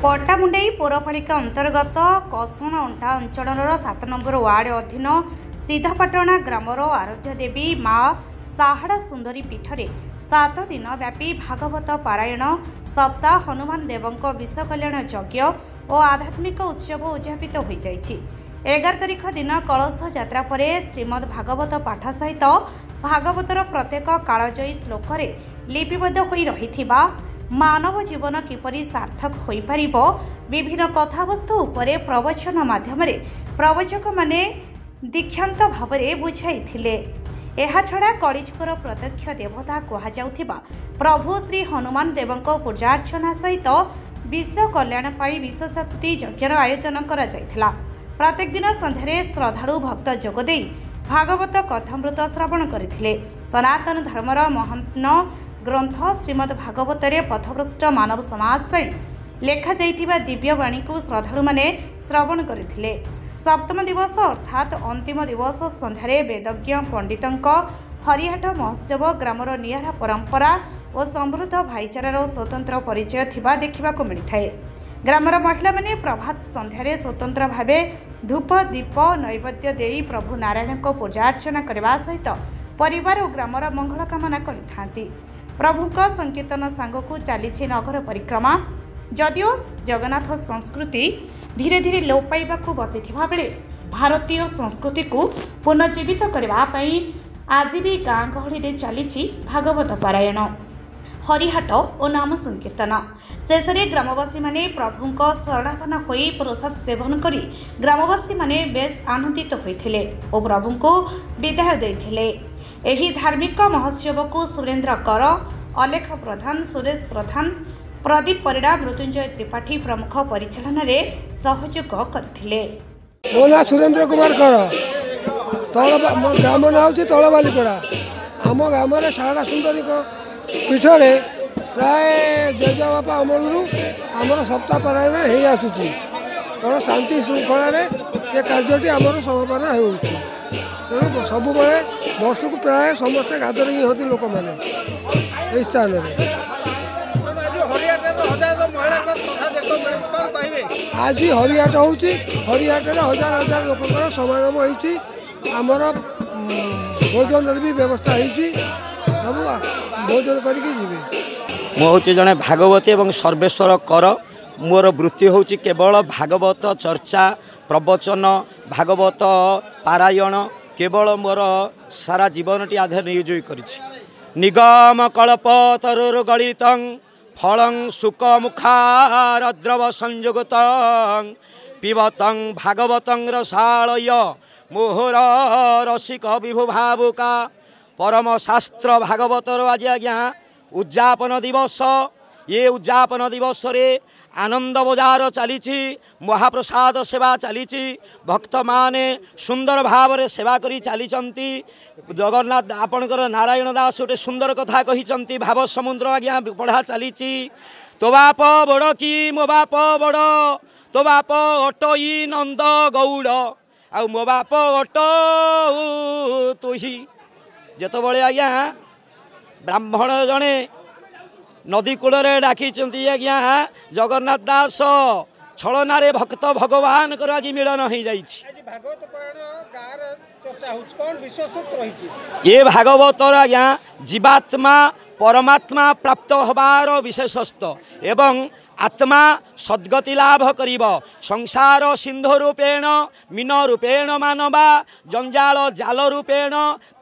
पट्टामुंडई पौरपालिका अंतर्गत कसण अंटा अंचल 7 number ward अधीन सीधापाटणा ग्रामर आराध्य देवी माँ साहाड़ा सुंदरी पीठरे 7 दिन व्यापी भागवत पारायण सप्ताह हनुमान देवों विष कल्याण यज्ञ और आध्यात्मिक उत्सव उद्यापित हो जाइछि। 11 तारिख दिन कलश यात्रा पर श्रीमद् भागवत पाठ सहित भागवतर प्रत्येक कालजयी श्लोक लिपिबद्ध होई रहिथिबा मानव जीवन किपरि सार्थक होई परिबो विभिन्न कथावस्तु उपरे प्रवचन माध्यम प्रवचक माने दीक्षांत भावरे बुझाइथिले। एहा छड़ा कलिजुगर प्रत्यक्ष देवता कहुवा प्रभु श्री हनुमान देवों पूजार्चना सहित विश्व कल्याण पाई विश्वशक्ति यज्ञर आयोजन करा जायथिला। प्रत्येक दिन संध्यारे श्रद्धालु भक्त जोगदे भागवत कथामृत श्रवण करथिले। सनातन धर्मर महान ग्रंथ श्रीमद् भागवतरे पथभ्रष्ट मानव समाज पर लेखा जाइथिबा दिव्यवाणी को श्रद्धालु माने श्रवण करथिले। सप्तम दिवस अर्थात अंतिम दिवस संध्यारे वेदज्ञ पंडितंक हरिहाट महोत्सव ग्रामर नियारा परंपरा और समृद्ध भाईचारार स्वतंत्र परिचय थिबा देखिबाको मिलिथाए। ग्रामर महिला माने प्रभात संध्यारे स्वतंत्र भावे धूप दीप नैवेद्य देई प्रभु नारायण को पूजा अर्चना करने सहित परिवार और ग्रामर मंगल कामना करिथांती। प्रभुଙ୍କ संकीर्तन सांगकू चली नगर परिक्रमा। जदिओ जगन्नाथ संस्कृति धीरे धीरे लोप पाइबाकू बसिथिबा बेले भारतीय संस्कृति को पुनर्जीवित करने आज भी गाँ गहली चली भागवत पारायण हरिहाट और नाम संकीर्तन। शेष ग्रामवासी माने प्रभुଙ୍କ शरणापन्न होई प्रसाद सेवन करी ग्रामवासी माने बेस आनंदित होइथिले और प्रभु को विदाय देइथिले। एही धार्मिक महोत्सव को सुरेंद्र कर, अलेख प्रधान, सुरेश प्रधान, प्रदीप परिड़ा, मृत्युंजय त्रिपाठी प्रमुख परिचालन सहयोग करथिले। मो ना सुरेंद्र कुमार कर ग्राम ना हूँ तलबालीपड़ा। आम ग्राम सारड़ा सुंदरी पीठरे प्राय जेजेबापा अमल आमर सप्ताह पारायण हो आसूची। बड़ा शांति श्रृंखल ये कार्यटी आमर समापन हो तेणु सब वर्ष को प्राय समस्ते गादरिंग होती लोक मैंने स्थान आज हरिहाट हो हरिहाट हजार हजार लोक समागम होमर भोजन भी व्यवस्था हो सब भोजन करके मुझे जड़े भागवती और सर्वेश्वर कर। मोर वृत्ति हूँ केवल भागवत चर्चा प्रवचन भागवत पारायण केवल मोर सारा जीवनटी आधार नियोजित करिछि। निगम कल्प तरुर्गलित फलं सुक मुखारद्रव संयुक्त पिबतं भागवतं रसालय मोहर रसिक विभु भावुका परम शास्त्र भागवतर आज आज्ञा उद्यापन दिवस। ये उद्यापन दिवस रे आनंद बजार चली महाप्रसाद सेवा चली भक्त माने सुंदर भाव रे सेवा करी चली जगन्नाथ आपणकर नारायण दास गोटे सुंदर कथा कही भाव समुद्र आज्ञा पढ़ा चली तो बाप बड़ कि मो बाप बड़ तो बाप अटई नंद गौड़ आ मो बाप अट तुही जेत बड़े आज्ञा ब्राह्मण जड़े नदी कूल डाकी आज्ञा जगन्नाथ दास छलनारे भक्त भगवान को आज मिलन हो ये भागवतर आज्ञा जीवात्मा परमात्मा प्राप्त होबार विशेषस्थ एवं आत्मा सद्गति लाभ करिब संसार सिंधु रूपेण मीन रूपेण मानवा जंजाल जाल रूपेण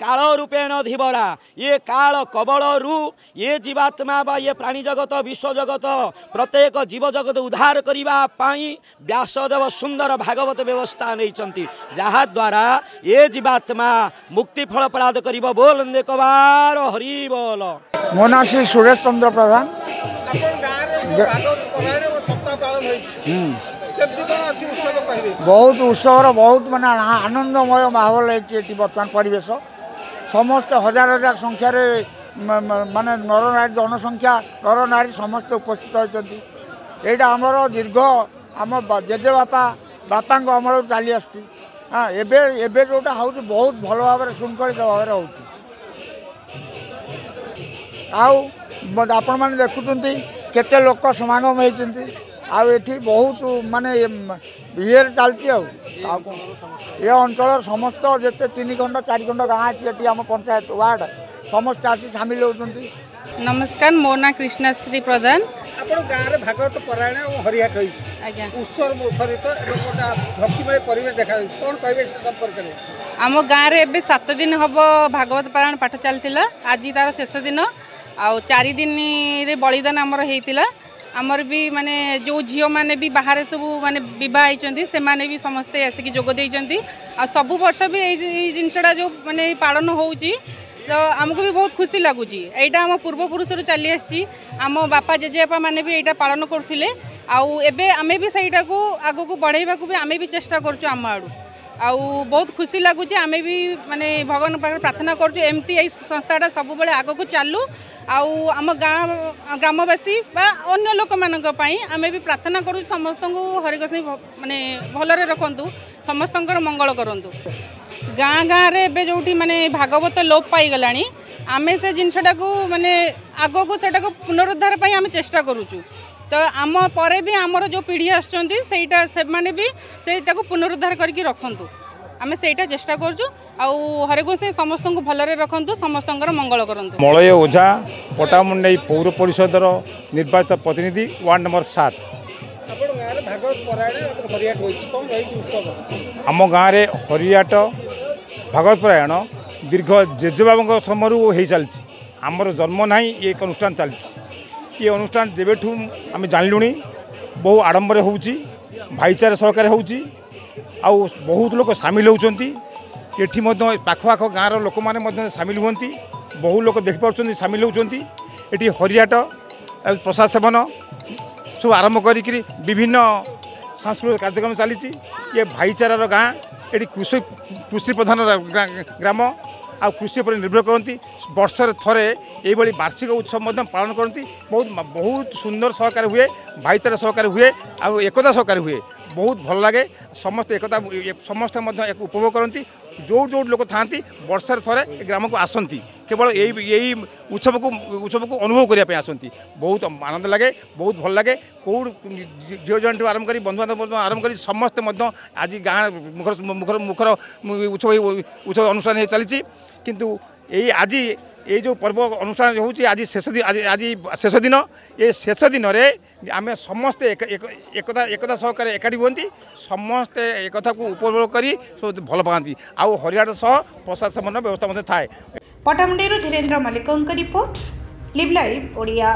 काल रूपेण धीवरा ये काल कबल रु ये जीवात्मा बा ये प्राणी जगत विश्व जगत प्रत्येक जीव जगत उद्धार करने पाई व्यासदेव सुंदर भागवत व्यवस्था नहीं जहा द्वारा ये जीवात्मा मुक्ति फल प्राप्त कर बोल एक बार हरि बोल। मो ना श्री सुरेश चंद्र प्रधान। बहुत उत्सव बहुत माने आनंदमय माहौल है बर्तमान परिवेश समस्त हजार हजार संख्यार माने नर नारी जनसंख्या नर नारी समस्त उपस्थित होती। यहाँ आमर दीर्घ आम जेजे बापा बापा अमल चली आसती। हाँ एबे जोटा हूँ बहुत भल भाव श्रृंखलित भाव हो आपण मैंने देखुं केते लोक समागम होती आठी बहुत माने ये चलती ये अंचल समस्त जिते 3 खंड 4 खंड गाँ अच्छी आम पंचायत वार्ड समस्त आसी सामिल होती। नमस्कार मो ना कृष्णाश्री प्रधान आपण गाँव में भागवत परायण और हरिहाट आज्ञा उत्सव मुखरित भक्तिमय परिवेश देखा कौन कहे संपर्क में आम गाँव में एवं 7 दिन हम भागवत पारायण पाठ चलता आज तार शेष दिन आ 4 दिन रे बलिदान आमर होता आमर भी माने जो झील मैंने भी बाहर सब माने बहुत से माने भी समस्ते आसिक जोगदे आ सब वर्ष भी यही जिनसा जो माने पालन होउची तो आमको भी बहुत खुशी लगुच यहाँ आम पूर्वपुरुष चली आसी आम बापा जेजेबापा मैंने भी यहाँ पालन करते आबे आमे भी सहीटा को आग को बढ़ेबा भी आमे भी चेष्टा करचु आम आड़ू आउ बहुत खुशी लगुच आमे भी माने भगवान पाखे प्रार्थना करचु एमती यही संस्थाटा सब बेले आग को चालू आम ग्रामवासी बा अन्य लोक मानक पई आमे भी प्रार्थना करूँ समस्त को हरिकृष्ण माने भलरे रखंतु समस्तंकर मंगल करंतु। गाँ गाँव रे एबे जोटी माने भागवत लोप पाई गलानी आमे से जिनसटा को माने आगो को सेटा को पुनरुद्धार पई आमे चेष्टा करूचु तो आम परे भी आमर जो पीढ़ी आछंती सेटा से माने भी सेटा को पुनरुद्धार करके रखंतु आमे सेटा चेष्टा करचु आउ हरिकृष्ण समस्त को भलरे रखंतु समस्तंकर मंगल करंतु। मलय ओझा पटामुंडई पौर परिषदर निर्वाचित प्रतिनिधि वार्ड नंबर 7 आपण गाँव में भागवत परायण हरिहाट कौन उत्सव आम गाँव में हरिहाट भागवत परायण दीर्घ जेजेबाबा समय हो चलती आमर जन्म ना ये एक अनुष्ठान चलती ये अनुष्ठान जेबेठू आम जानलुणी बहु आडंबर हो भाईचारा सहकार हो बहुत लोग सामिल होती ये पाखपाख गाँव लोक मैंने सामिल होती बहु लोग देखिपुं सामिल होती ये हरिहाट प्रशासन सब आरंभ करी विभिन्न सांस्कृतिक कार्यक्रम चली ये भाईचारार गाँ ये कृषि प्रधान ग्राम आ कृषि पर निर्भर करती वर्षर थरे ये वार्षिक उत्सव पालन करती बहुत सुंदर सहकार हुए भाईचारा सहकार हुए आ एकता सहकार हुए बहुत भल लगे समस्त एकता समस्त उपभोग करती जो जो लोग था वर्षर थरे ग्राम को आसती केवल यही उत्सव को अनुभव करने आसती बहुत आनंद लगे बहुत भल लगे कौ झील जन आरंभ कर बंधु बांधव आरंभ कर समस्ते आज गाँव मुखर मुखर मुखर उत्सव अनुष्ठान चली किंतु यही आज ये जो पर्व अनुष्ठान होची आज शेष दिन ये शेष दिन में आम समस्ते एकता सहकार एकाठी हुंती समस्ते एक को उपभोग करी भल पाती आउ हरिहाट सह प्रशासन व्यवस्था थाए। Patamundi Dhirendra Mallik report live live Odia.